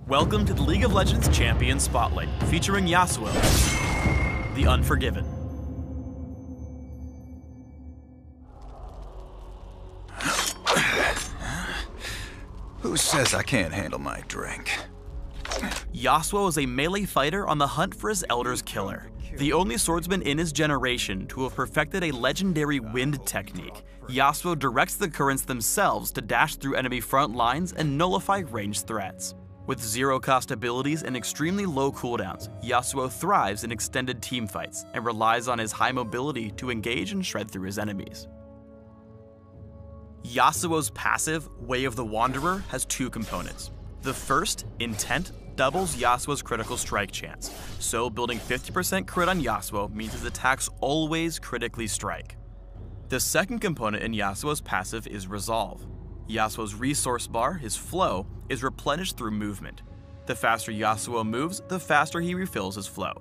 Welcome to the League of Legends Champion Spotlight, featuring Yasuo, the Unforgiven. Who says I can't handle my drink? Yasuo is a melee fighter on the hunt for his Elder's Killer, the only swordsman in his generation to have perfected a legendary wind technique. Yasuo directs the currents themselves to dash through enemy front lines and nullify ranged threats. With zero-cost abilities and extremely low cooldowns, Yasuo thrives in extended teamfights and relies on his high mobility to engage and shred through his enemies. Yasuo's passive, Way of the Wanderer, has two components. The first, Intent, doubles Yasuo's critical strike chance, so building 50% crit on Yasuo means his attacks always critically strike. The second component in Yasuo's passive is Resolve. Yasuo's resource bar, his flow, is replenished through movement. The faster Yasuo moves, the faster he refills his flow.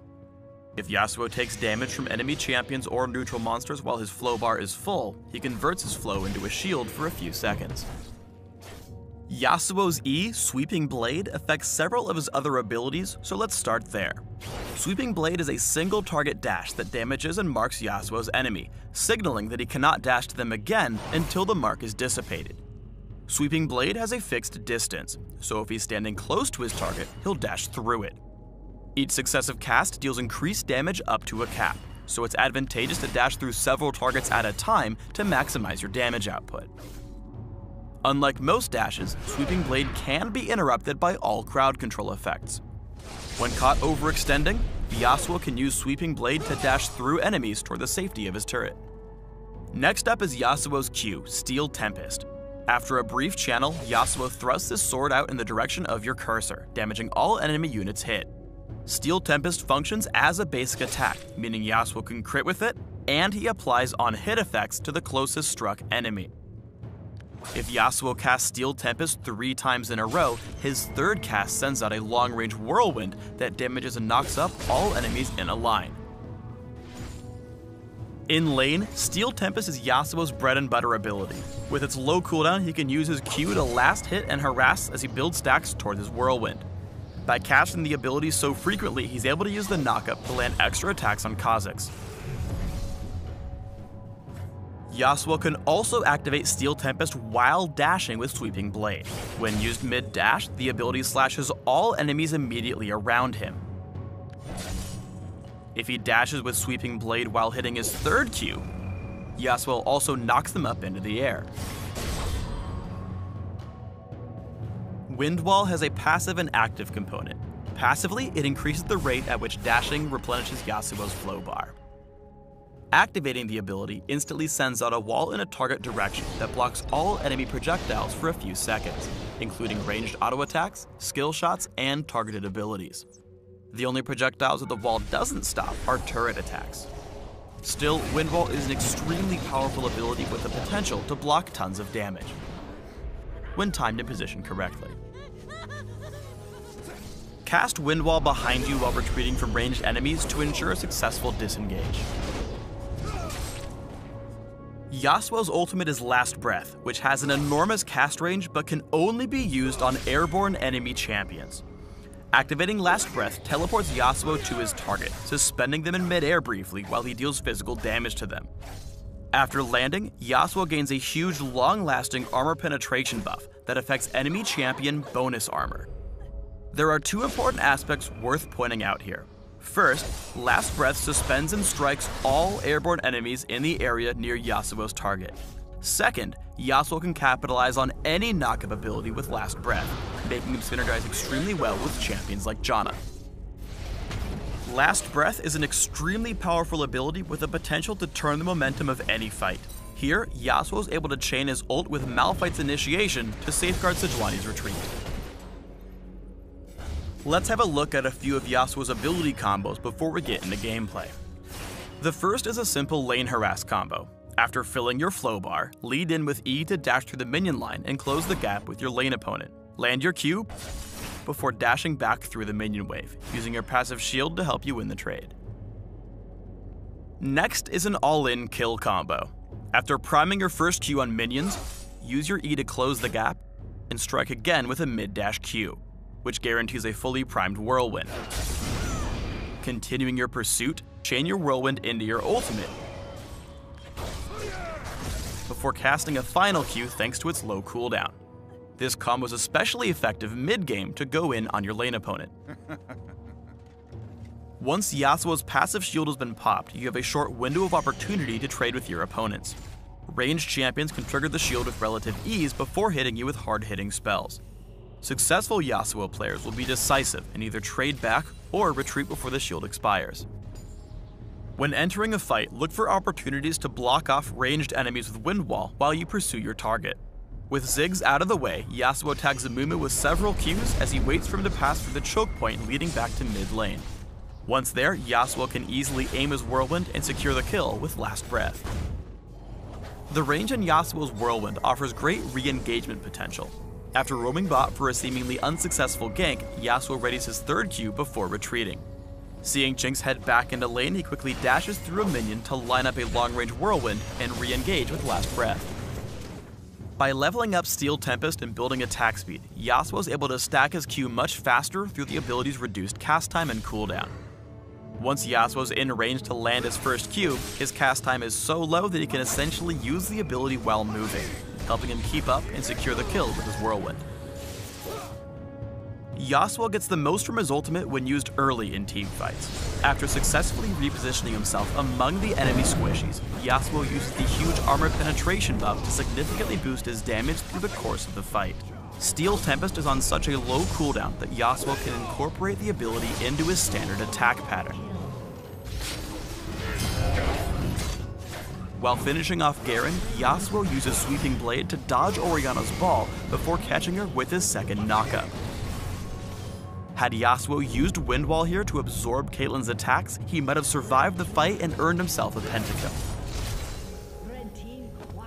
If Yasuo takes damage from enemy champions or neutral monsters while his flow bar is full, he converts his flow into a shield for a few seconds. Yasuo's E, Sweeping Blade, affects several of his other abilities, so let's start there. Sweeping Blade is a single target dash that damages and marks Yasuo's enemy, signaling that he cannot dash to them again until the mark is dissipated. Sweeping Blade has a fixed distance, so if he's standing close to his target, he'll dash through it. Each successive cast deals increased damage up to a cap, so it's advantageous to dash through several targets at a time to maximize your damage output. Unlike most dashes, Sweeping Blade can be interrupted by all crowd control effects. When caught overextending, Yasuo can use Sweeping Blade to dash through enemies toward the safety of his turret. Next up is Yasuo's Q, Steel Tempest. After a brief channel, Yasuo thrusts his sword out in the direction of your cursor, damaging all enemy units hit. Steel Tempest functions as a basic attack, meaning Yasuo can crit with it, and he applies on-hit effects to the closest struck enemy. If Yasuo casts Steel Tempest 3 times in a row, his third cast sends out a long-range whirlwind that damages and knocks up all enemies in a line. In lane, Steel Tempest is Yasuo's bread and butter ability. With its low cooldown, he can use his Q to last hit and harass as he builds stacks towards his whirlwind. By casting the ability so frequently, he's able to use the knockup to land extra attacks on Kha'Zix. Yasuo can also activate Steel Tempest while dashing with Sweeping Blade. When used mid-dash, the ability slashes all enemies immediately around him. If he dashes with Sweeping Blade while hitting his third Q, Yasuo also knocks them up into the air. Wind Wall has a passive and active component. Passively, it increases the rate at which dashing replenishes Yasuo's flow bar. Activating the ability instantly sends out a wall in a target direction that blocks all enemy projectiles for a few seconds, including ranged auto attacks, skill shots, and targeted abilities. The only projectiles that the wall doesn't stop are turret attacks. Still, Wind Wall is an extremely powerful ability with the potential to block tons of damage, when timed and positioned correctly. Cast Wind Wall behind you while retreating from ranged enemies to ensure a successful disengage. Yasuo's ultimate is Last Breath, which has an enormous cast range but can only be used on airborne enemy champions. Activating Last Breath teleports Yasuo to his target, suspending them in midair briefly while he deals physical damage to them. After landing, Yasuo gains a huge long-lasting armor penetration buff that affects enemy champion bonus armor. There are two important aspects worth pointing out here. First, Last Breath suspends and strikes all airborne enemies in the area near Yasuo's target. Second, Yasuo can capitalize on any knockup ability with Last Breath, making him synergize extremely well with champions like Janna. Last Breath is an extremely powerful ability with the potential to turn the momentum of any fight. Here, Yasuo is able to chain his ult with Malphite's initiation to safeguard Sejuani's retreat. Let's have a look at a few of Yasuo's ability combos before we get into gameplay. The first is a simple lane harass combo. After filling your flow bar, lead in with E to dash through the minion line and close the gap with your lane opponent. Land your Q before dashing back through the minion wave, using your passive shield to help you win the trade. Next is an all-in kill combo. After priming your first Q on minions, use your E to close the gap and strike again with a mid-dash Q. which guarantees a fully primed whirlwind. Continuing your pursuit, chain your whirlwind into your ultimate, before casting a final Q thanks to its low cooldown. This combo is especially effective mid-game to go in on your lane opponent. Once Yasuo's passive shield has been popped, you have a short window of opportunity to trade with your opponents. Ranged champions can trigger the shield with relative ease before hitting you with hard-hitting spells. Successful Yasuo players will be decisive and either trade back or retreat before the shield expires. When entering a fight, look for opportunities to block off ranged enemies with Wind Wall while you pursue your target. With Ziggs out of the way, Yasuo tags Amumu with several Qs as he waits for him to pass through the choke point leading back to mid lane. Once there, Yasuo can easily aim his Whirlwind and secure the kill with Last Breath. The range in Yasuo's Whirlwind offers great re-engagement potential. After roaming bot for a seemingly unsuccessful gank, Yasuo readies his third Q before retreating. Seeing Jinx head back into lane, he quickly dashes through a minion to line up a long-range Whirlwind and re-engage with Last Breath. By leveling up Steel Tempest and building attack speed, Yasuo is able to stack his Q much faster through the ability's reduced cast time and cooldown. Once Yasuo's in range to land his first Q, his cast time is so low that he can essentially use the ability while moving, helping him keep up and secure the kill with his Whirlwind. Yasuo gets the most from his ultimate when used early in team fights. After successfully repositioning himself among the enemy squishies, Yasuo uses the huge armor penetration buff to significantly boost his damage through the course of the fight. Steel Tempest is on such a low cooldown that Yasuo can incorporate the ability into his standard attack pattern. While finishing off Garen, Yasuo uses Sweeping Blade to dodge Orianna's ball before catching her with his second knockup. Had Yasuo used Wind Wall here to absorb Caitlyn's attacks, he might have survived the fight and earned himself a pentakill.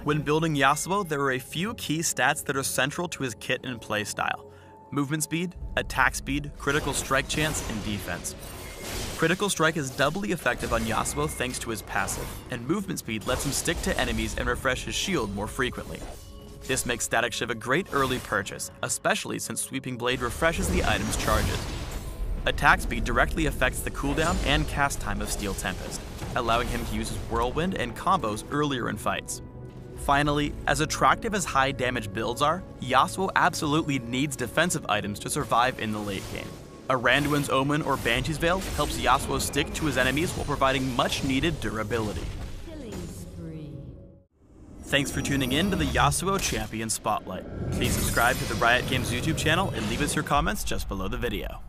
When building Yasuo, there are a few key stats that are central to his kit and playstyle: movement speed, attack speed, critical strike chance, and defense. Critical strike is doubly effective on Yasuo thanks to his passive, and movement speed lets him stick to enemies and refresh his shield more frequently. This makes Static Shiv a great early purchase, especially since Sweeping Blade refreshes the item's charges. Attack speed directly affects the cooldown and cast time of Steel Tempest, allowing him to use his Whirlwind and combos earlier in fights. Finally, as attractive as high damage builds are, Yasuo absolutely needs defensive items to survive in the late game. A Randuin's Omen or Banshee's Veil helps Yasuo stick to his enemies while providing much needed durability. Thanks for tuning in to the Yasuo Champion Spotlight. Please subscribe to the Riot Games YouTube channel and leave us your comments just below the video.